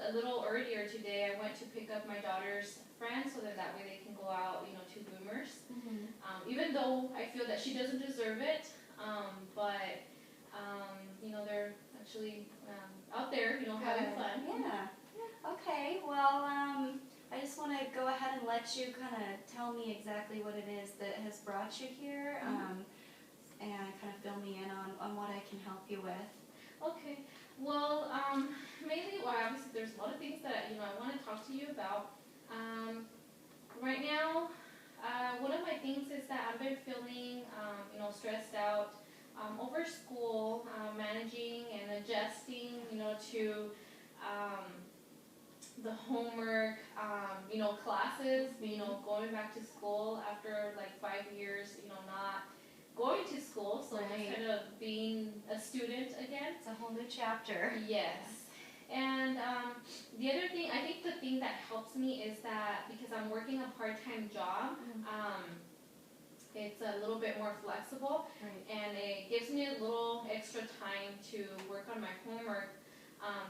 a little earlier today, I went to pick up my daughter's friend so that way they can go out, to Boomers. Even though I feel that she doesn't deserve it, but they're actually out there, having fun. Yeah. Okay. Well, I just want to go ahead and let you kind of tell me exactly what it is that has brought you here, and kind of fill me in on what I can help you with. Okay. Well, mainly, obviously there's a lot of things that, I want to talk to you about. Right now, one of my things is that I've been feeling, stressed out over school, managing and adjusting, to the homework, classes, going back to school after like 5 years, not going to school, so Right. just kind of being a student again. It's a whole new chapter. Yes. And the other thing, I think the thing that helps me is that because I'm working a part-time job, it's a little bit more flexible, Right. and it gives me a little extra time to work on my homework.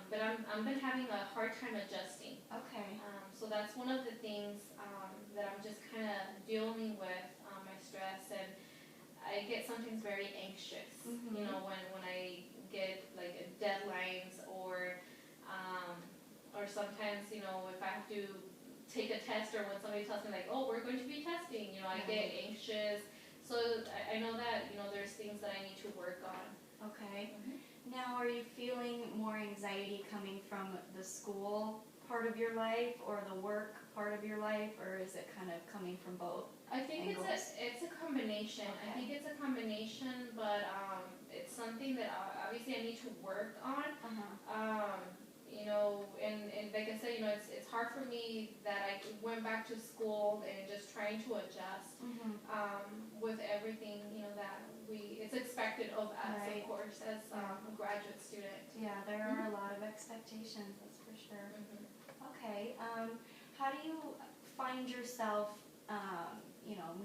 But I've been having a hard time adjusting. Okay. So that's one of the things that I'm just kind of dealing with, my stress, and I get sometimes very anxious, when I get like deadlines or sometimes, if I have to take a test or when somebody tells me like, oh, we're going to be testing, I get anxious. So I know that, there's things that I need to work on. Okay. Now, are you feeling more anxiety coming from the school part of your life or the work part of your life, or is it kind of coming from both? I think it's a combination. Okay. I think it's a combination, but it's something that obviously I need to work on. And like I said, it's hard for me that I went back to school and just trying to adjust with everything, that it's expected of us, Right. of course, as a graduate student. Yeah, there are a lot of expectations, that's for sure. Okay. How do you find yourself,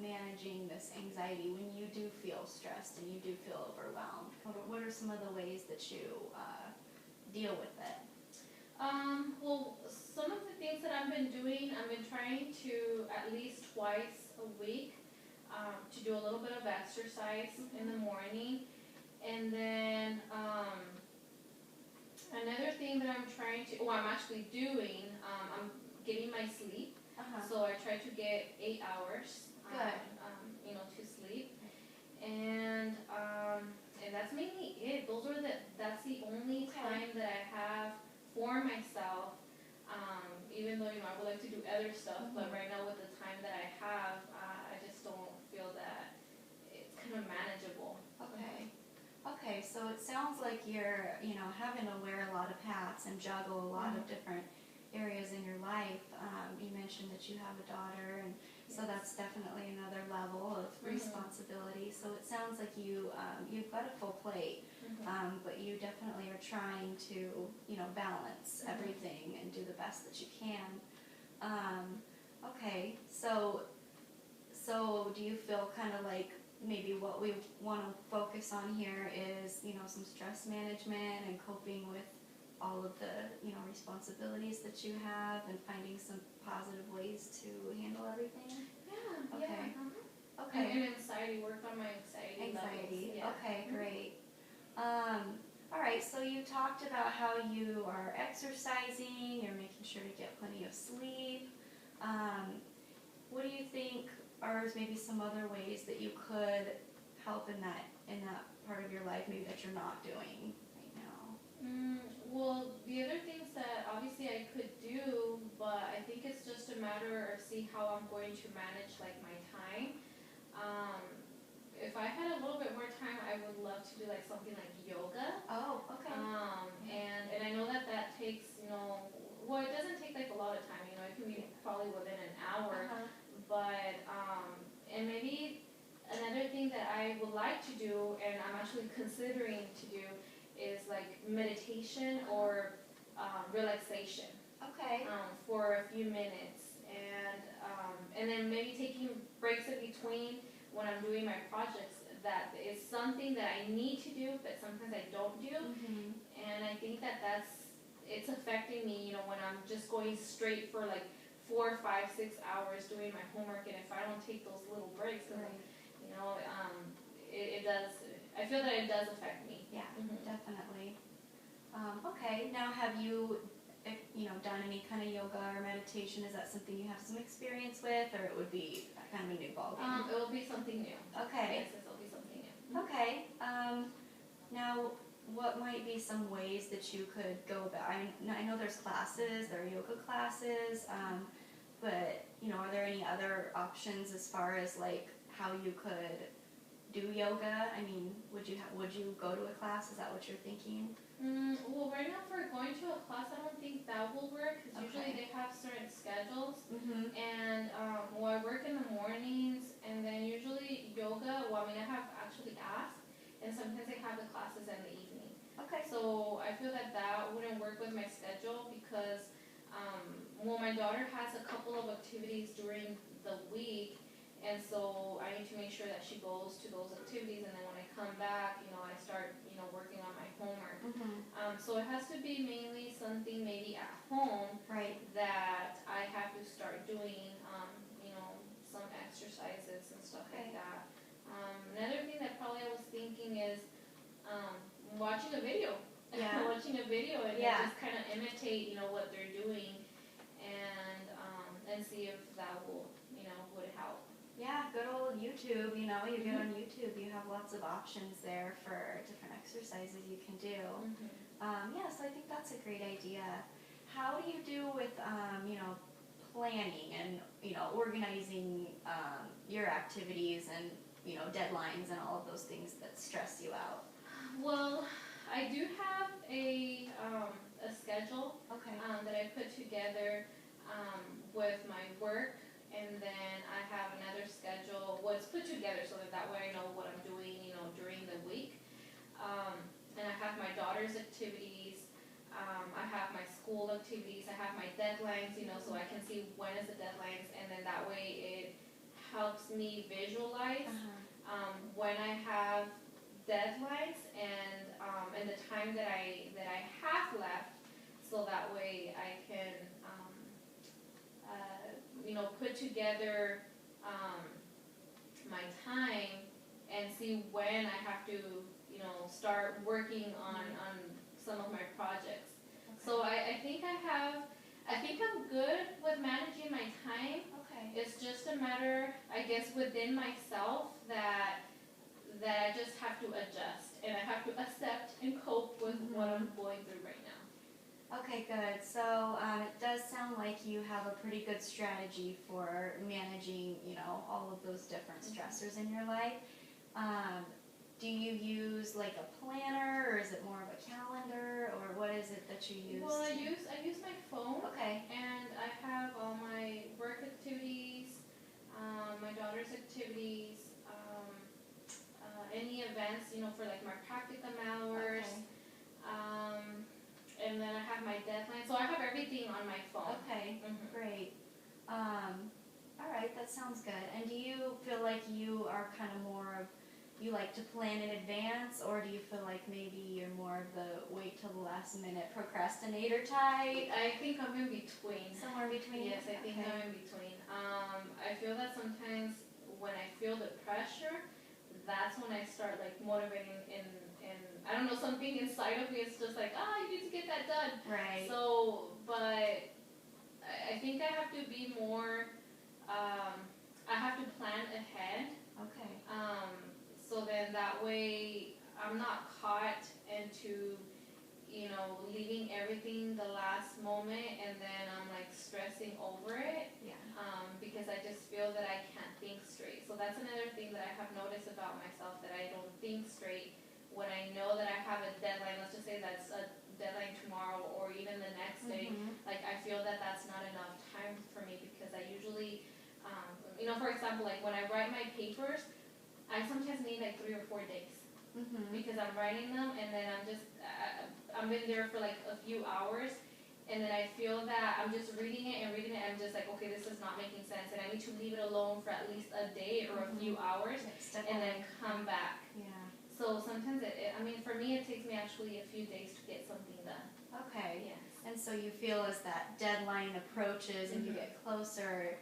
managing this anxiety when you do feel stressed and you do feel overwhelmed? What are some of the ways that you deal with it? Well, some of the things that I've been doing, I've been trying to at least twice a week to do a little bit of exercise in the morning. And then another thing that I'm actually doing, I'm getting my sleep. So I try to get 8 hours, to sleep. And that's mainly it. That's the only time that I have for myself, even though, I would like to do other stuff, but right now with the time that I have, I just don't feel that it's kind of manageable. Okay, so it sounds like you're, having to wear a lot of hats and juggle a lot of different areas in your life. You mentioned that you have a daughter, and so that's definitely another level of responsibility. So it sounds like you've got a full plate, but you definitely are trying to, balance everything and do the best that you can. Okay, so do you feel kind of like maybe what we want to focus on here is, some stress management and coping with all of the, responsibilities that you have and finding some positive ways to handle everything? Yeah. Okay. Yeah. Okay. And anxiety, work on my anxiety levels. Yeah. Okay, great. All right, so you talked about how you are exercising, you're making sure to get plenty of sleep. What do you think are maybe some other ways that you could help in that part of your life, maybe that you're not doing right now? Well, the other things that obviously I could do, but I think it's just a matter of see how I'm going to manage like my time. If I had a little bit more time, I would love to do like something like yoga. Oh, okay. And I know that takes, well, it doesn't take like a lot of time, it can be probably within an hour. But, and maybe another thing that I would like to do, and I'm actually considering to do, is like meditation or relaxation. Okay. For a few minutes. And then maybe taking breaks in between when I'm doing my projects. That is something that I need to do, but sometimes I don't do. And I think that it's affecting me, when I'm just going straight for like 4, 5, 6 hours doing my homework, and if I don't take those little breaks, then, you know, it does, I feel that it does affect me. Yeah, definitely. Okay, now have you, done any kind of yoga or meditation? Is that something you have some experience with, or it would be kind of a new ballgame? It will be something new. Okay. Yes, it will be something new. Okay. Now, what might be some ways that you could go about? I know there's classes, there are yoga classes, but are there any other options as far as like how you could do yoga? I mean, would you go to a class? Is that what you're thinking? Well, right now for going to a class, I don't think that will work because usually they have certain schedules. And I work in the mornings, and then usually yoga. Well, I have actually asked, and sometimes they have the classes in the evening. Okay. So I feel that wouldn't work with my schedule because, my daughter has a couple of activities during the week. And so I need to make sure that she goes to those activities, and then when I come back, I start, working on my homework. So it has to be mainly something maybe at home that I have to start doing, some exercises and stuff like that. Another thing that probably I was thinking is watching a video. Watching a video and just kind of imitate, what they're doing, and see if that will, would help. Yeah, good old YouTube, you get on YouTube, you have lots of options there for different exercises you can do. So I think that's a great idea. How do you do with, planning and, organizing your activities and, deadlines and all of those things that stress you out? Well, I do have a schedule that I put together with my work. And then I have another schedule. Well, it's put together so that way I know what I'm doing, during the week. And I have my daughter's activities. I have my school activities. I have my deadlines, so I can see when is the deadlines. And then that way it helps me visualize when I have deadlines and the time that I have left. So that way I can put together my time and see when I have to, start working on some of my projects. So I think I'm good with managing my time. It's just a matter, I guess, within myself that I just have to adjust, and I have to accept and cope with what I'm going through right now. Okay, good. So it does sound like you have a pretty good strategy for managing, all of those different stressors in your life. Do you use like a planner, or is it more of a calendar, or what is it that you use? Well, I use my phone. Okay. And I have all my work activities, my daughter's activities, any events, for like my practicum hours. And then I have my deadline. So I have everything on my phone. Okay, great. All right, that sounds good. And do you feel like you are kind of more of, you like to plan in advance, or do you feel like maybe you're more of the wait till the last minute procrastinator type? I think I'm in between. Somewhere in between? Yes, I think I'm in between. I feel that sometimes when I feel the pressure, that's when I start like motivating and I don't know, something inside of me is just like, you need to get that done. Right. So, but I think I have to be more, I have to plan ahead. Okay. So then that way I'm not caught into, leaving everything the last moment, and then I'm like stressing over it. Yeah. Because I just feel that I can't think straight. So that's another thing that I have noticed about myself, that I don't think straight when I know that I have a deadline. Let's just say that's a deadline tomorrow or even the next day. Like I feel that that's not enough time for me, because I usually, for example, like when I write my papers, I sometimes need like 3 or 4 days. Because I'm writing them, and then I'm in there for like a few hours, and then I feel that I'm just reading it, and I'm just like, okay, this is not making sense, and I need to leave it alone for at least a day or a few hours, and then come back. Yeah. So sometimes for me, it takes me actually a few days to get something done. Okay. Yes. And so you feel as that deadline approaches and you get closer,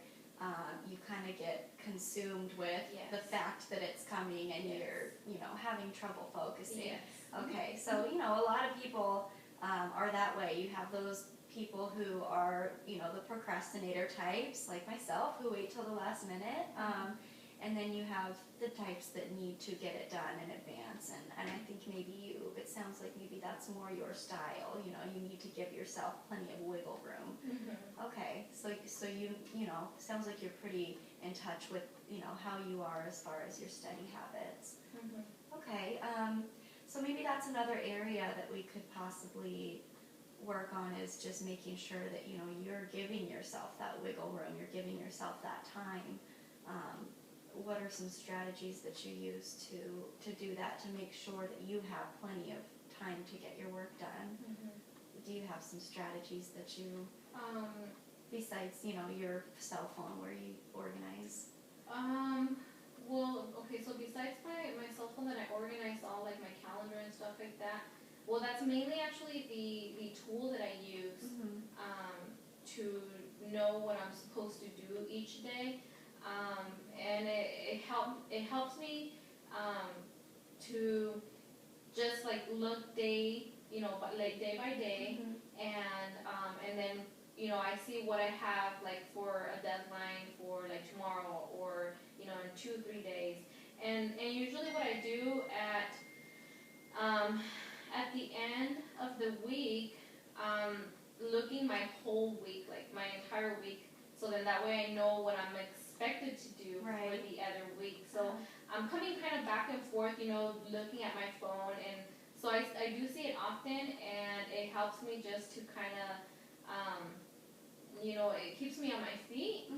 you kind of get consumed with the fact that it's coming and you're, having trouble focusing. Yes. Okay, so, a lot of people are that way. You have those people who are, the procrastinator types, like myself, who wait till the last minute. And then you have the types that need to get it done in advance. And I think maybe it sounds like maybe that's more your style. You need to give yourself plenty of wiggle room. Okay, so you sounds like you're pretty in touch with, how you are as far as your study habits. Okay, so maybe that's another area that we could possibly work on, is just making sure that, you're giving yourself that wiggle room, you're giving yourself that time. What are some strategies that you use to do that, to make sure that you have plenty of time to get your work done? Do you have some strategies that you, besides, your cell phone where you organize? Well, okay, so besides my cell phone that I organize all like my calendar and stuff like that, well, that's mainly actually the tool that I use to know what I'm supposed to do each day. And it helps me to just like look day by day, and then I see what I have like for a deadline for like tomorrow, or in 2-3 days, and usually what I do at the end of the week, looking my whole week, like my entire week, so then that way I know what I'm expected to do for the other week. So I'm coming kind of back and forth, looking at my phone, and so I do see it often, and it helps me just to kind of, it keeps me on my feet.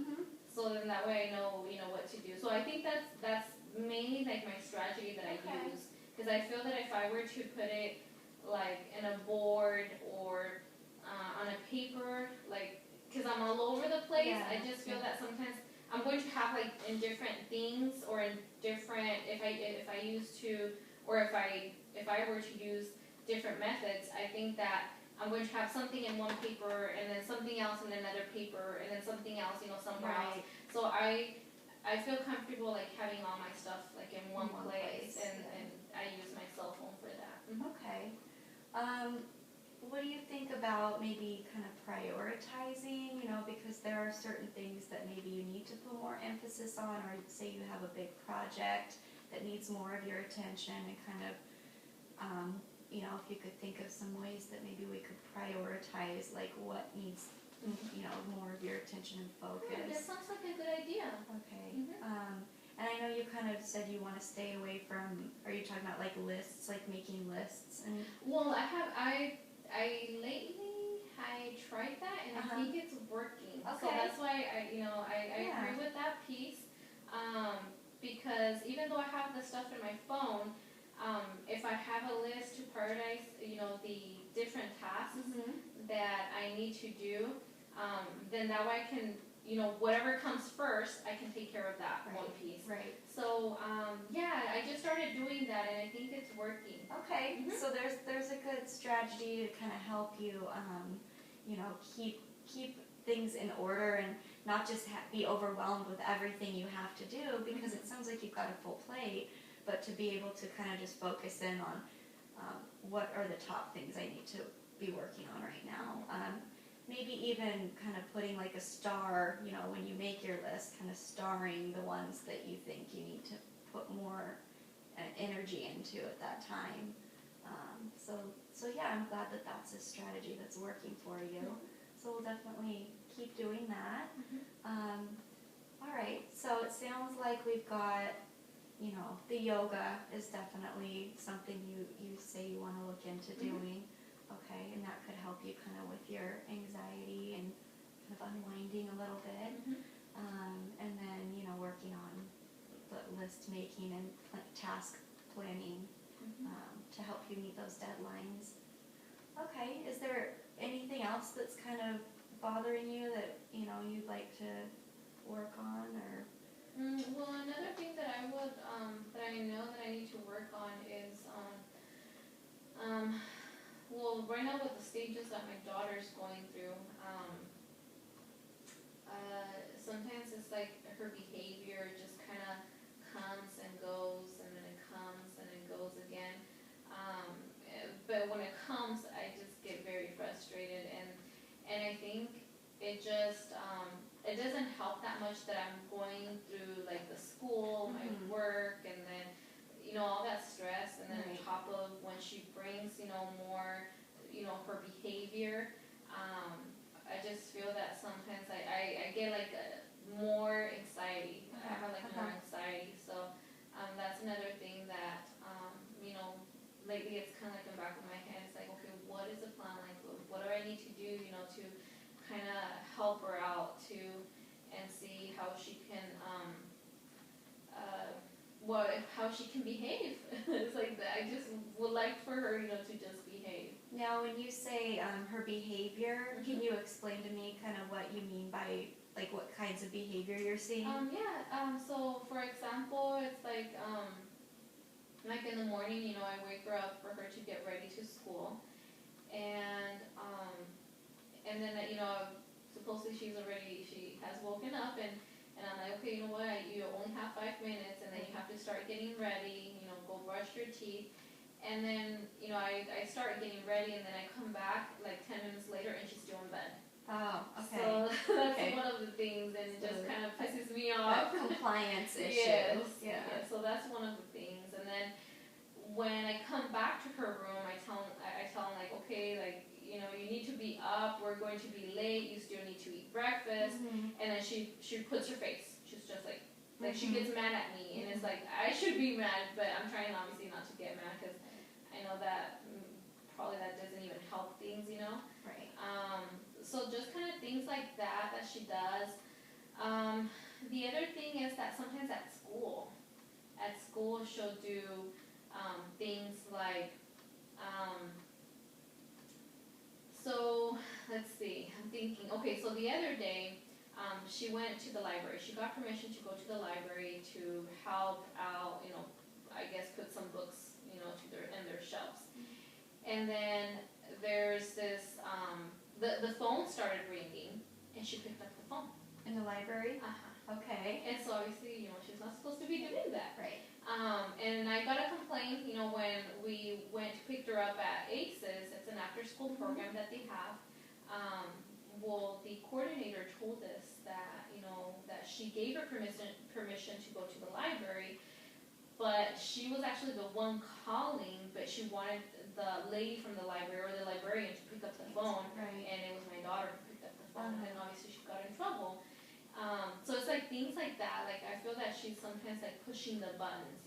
So then that way I know, what to do. So I think that's mainly like my strategy that I use, because I feel that if I were to put it like in a board or on a paper, like, because I'm all over the place, I just feel that sometimes I'm going to have like in different things, or in different, if I used to, or if I were to use different methods, I think that I'm going to have something in one paper, and then something else in another paper, and then something else, somewhere else. So I feel comfortable like having all my stuff like in one place, and I use my cell phone for that. Okay. What do you think about maybe kind of prioritizing, because there are certain things that maybe you need to put more emphasis on, or say you have a big project that needs more of your attention, and kind of, if you could think of some ways that maybe we could prioritize, like what needs, more of your attention and focus. That sounds like a good idea. Okay. And I know you kind of said you want to stay away from, are you talking about like lists, like making lists? And well, I lately tried that, and I think it's working. Okay. So that's why I agree with that piece, because even though I have the stuff in my phone, if I have a list to prioritize, the different tasks that I need to do, then that way I can, whatever comes first, I can take care of that one piece. Right. So, I just started doing that, and I think it's working. Okay. So there's a good strategy to kind of help you, keep things in order, and not just be overwhelmed with everything you have to do, because it sounds like you've got a full plate, but to be able to kind of just focus in on what are the top things I need to be working on right now. Maybe even kind of putting like a star, when you make your list, kind of starring the ones that you think you need to put more energy into at that time. So I'm glad that that's a strategy that's working for you. So we'll definitely keep doing that. All right, so it sounds like we've got, the yoga is definitely something you say you want to look into doing. Okay, and that could help you kind of with your anxiety and kind of unwinding a little bit. And then, working on the list making and task planning to help you meet those deadlines. Okay, is there anything else that's kind of bothering you that, you'd like to work on, or? Well, another thing that I would, that I know that I need to work on is, well, right now with the stages that my daughter's going through, sometimes it's like her behavior just kind of comes and goes, and then it comes and it goes again. But when it comes, I just get very frustrated, and I think it just it doesn't help that much that I'm going through like the school, my work, and then all that stress, and then on top of when she brings more her behavior. I just feel that sometimes I get like more anxiety. I have like more anxiety, so that's another thing that lately it's kind of like in the back of my head. It's like, okay, what is the plan? Like, what do I need to do? To kind of help her out and see how she can how she can behave. It's like that. I just would like for her to just behave. Now, when you say her behavior, can you explain to me kind of what you mean by like what kinds of behavior you're seeing? So for example, it's like in the morning, I wake her up for her to get ready to school, and then supposedly she has woken up, and I'm like, okay, you know what, you only have 5 minutes, and then you have to start getting ready, go brush your teeth. And then, I start getting ready, and then I come back like 10 minutes later, and she's still in bed. Oh, okay. So that's one of the things, and it just kind of pisses me off. Compliance issue. Yes. Yeah. So that's one of the things. And then when I come back to her room, I tell them like, okay, like, you need to be up. We're going to be late. You still need to eat breakfast. And then she puts her face. She's just like she gets mad at me, and it's like I should be mad, but I'm trying obviously not to get mad because I know that probably that doesn't even help things, Right. So just kind of things like that she does. The other thing is that sometimes at school she'll do things like so let's see, I'm thinking, okay, so the other day she went to the library. She got permission to go to the library to help out, I guess put some books, in their shelves. And then there's this, the phone started ringing, and she picked up the phone. In the library? Okay. And so obviously, she's not supposed to be doing that. Right. And I got a complaint, when we went to pick her up at ACES. It's an after-school program that they have. Well, the coordinator told us that, that she gave her permission to go to the library, but she was actually the one calling, but she wanted the lady from the library or the librarian to pick up the phone, and it was my daughter who picked up the phone, and obviously she got in trouble. So it's like things like that. Like I feel that she's sometimes like pushing the buttons,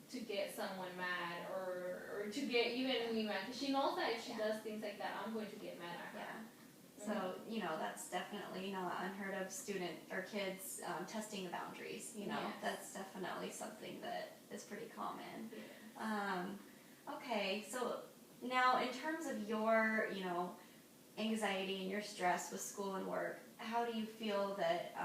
to get someone mad or to get even me mad, because she knows that if she does things like that, I'm going to get mad at her. Yeah. So, that's definitely not unheard of, student or kids testing the boundaries, that's definitely something that is pretty common. Okay, so now in terms of your, anxiety and your stress with school and work, how do you feel that,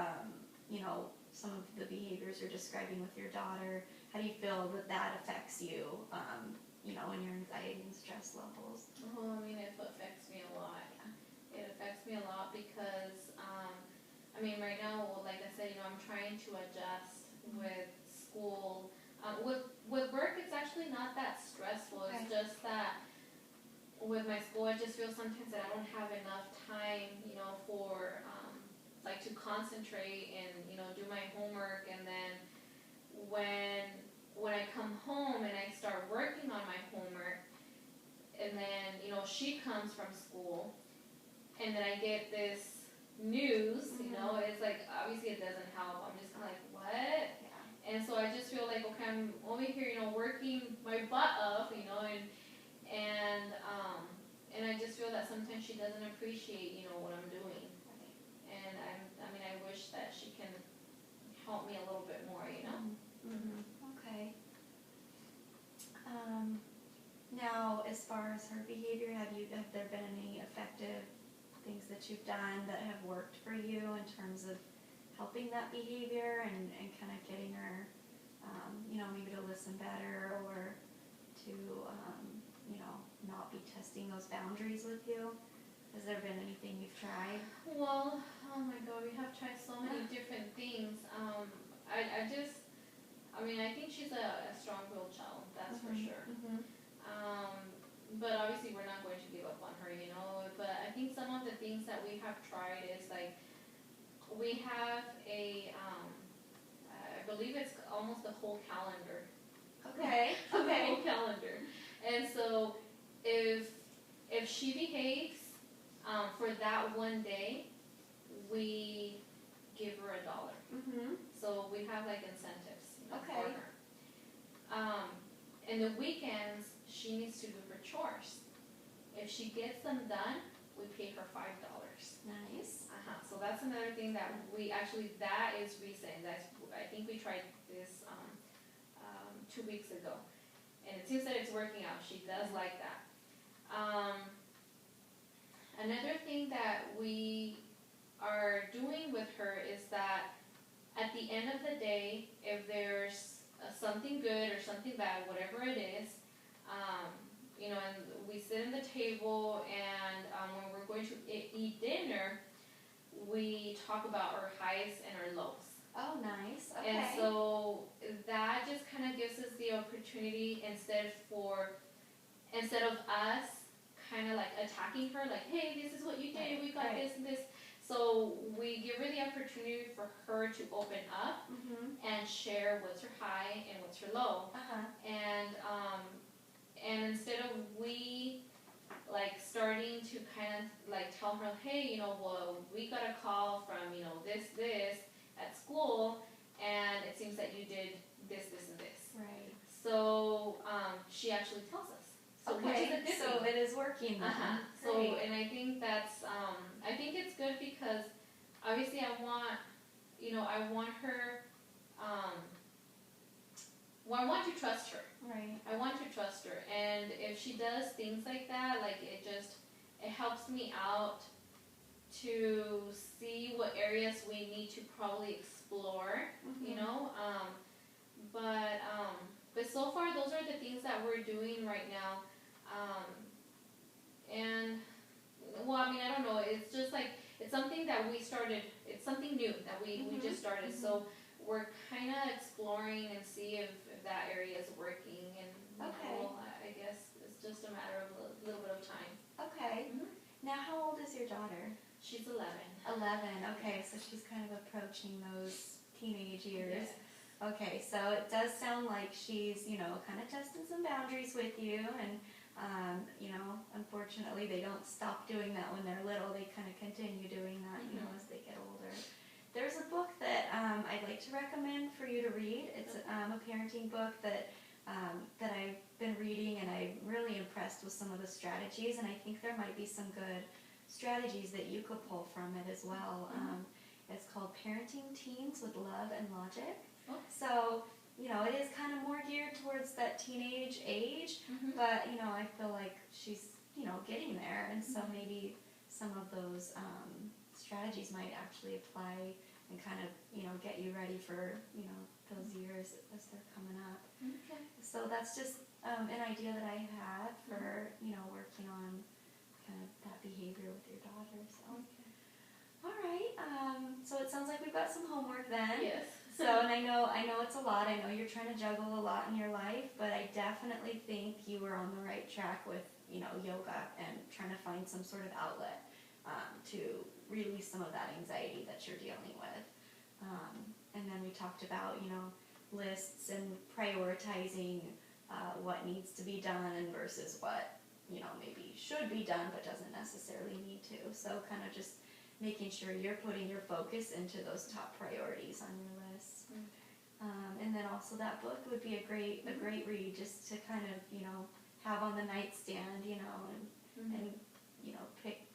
some of the behaviors you're describing with your daughter, how do you feel that affects you, in your anxiety and stress levels? Oh, it affects me a lot. It affects me a lot because, right now, like I said, I'm trying to adjust with school. With work, it's actually not that stressful. It's just that with my school, I just feel sometimes that I don't have enough time, for, like to concentrate and, do my homework. And then when I come home and I start working on my homework, and then, she comes from school, and then I get this news, it's like, obviously it doesn't help. I'm just kind of like, what? Yeah. And so I just feel like, okay, I'm over here, working my butt off, and I just feel that sometimes she doesn't appreciate, what I'm doing. And I wish that she can help me a little bit more, Okay. Now, as far as her behavior, have there been any effective things that you've done that have worked for you in terms of helping that behavior and kind of getting her, maybe to listen better or to, not be testing those boundaries with you? Has there been anything you've tried? Well, oh my God, we have tried so many different things. I think she's a strong-willed child, that's for sure. But obviously we're not going to give up on her, But I think some of the things that we have tried is like, we have I believe it's almost a whole calendar. Okay. A whole calendar. And so if she behaves for that one day, we give her $1. So we have like incentives for her. In the weekends, she needs to do her chores. If she gets them done, we pay her $5. Nice. So that's another thing that that is recent. I think we tried this 2 weeks ago, and it seems that it's working out. She does like that. Another thing that we are doing with her is that at the end of the day, if there's something good or something bad, whatever it is, and we sit in the table, and when we're going to eat dinner, we talk about our highs and our lows. Oh, nice. Okay. And so that just kind of gives us the opportunity, instead of us kind of like attacking her, like, hey, this is what you did, we got this and this. So we give her the opportunity for her to open up and share what's her high and what's her low. And instead of we like starting to kind of like tell her, hey, well, we got a call from, this at school, and it seems that you did this, and this. Right. So she actually tells us. So which is a good so thing. it is working then. So, and I think that's, I think it's good because obviously I want her, I want to trust her. Right. I want to trust her, and if she does things like that, like it helps me out to see what areas we need to probably explore, but so far those are the things that we're doing right now, and well, I don't know, it's just like, it's something that we started, it's something new that we just started, so we're kind of exploring and see if that area is working, and I guess it's just a matter of a little bit of time. Okay. Now, how old is your daughter? She's 11. 11. Okay, so she's kind of approaching those teenage years. Yes. Okay, so it does sound like she's, kind of testing some boundaries with you, and unfortunately they don't stop doing that when they're little. They kind of continue doing that, as they get older. There's a book that I'd like to recommend for you to read. It's a parenting book that I've been reading, and I'm really impressed with some of the strategies, and I think there might be some good strategies that you could pull from it as well. It's called Parenting Teens with Love and Logic. So, it is kind of more geared towards that teenage age, but, I feel like she's, getting there, and so maybe some of those strategies might actually apply and kind of, get you ready for, those years as they're coming up. Okay. So that's just an idea that I had for, working on kind of that behavior with your daughter. So. Okay. All right. So it sounds like we've got some homework then. Yes. So, and I know it's a lot. I know you're trying to juggle a lot in your life, but I definitely think you were on the right track with, yoga and trying to find some sort of outlet to release some of that anxiety that you're dealing with. And then we talked about, lists and prioritizing what needs to be done versus what, maybe should be done but doesn't necessarily need to. So kind of just making sure you're putting your focus into those top priorities on your list. And then also that book would be a great read, just to kind of, have on the nightstand, and pick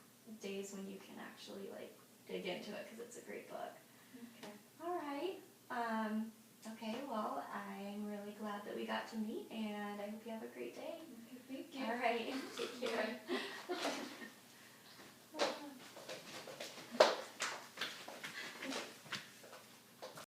days when you can actually like dig into it, because it's a great book. Okay. All right. Okay, well, I'm really glad that we got to meet, and I hope you have a great day. Okay, thank you. All right. Take care.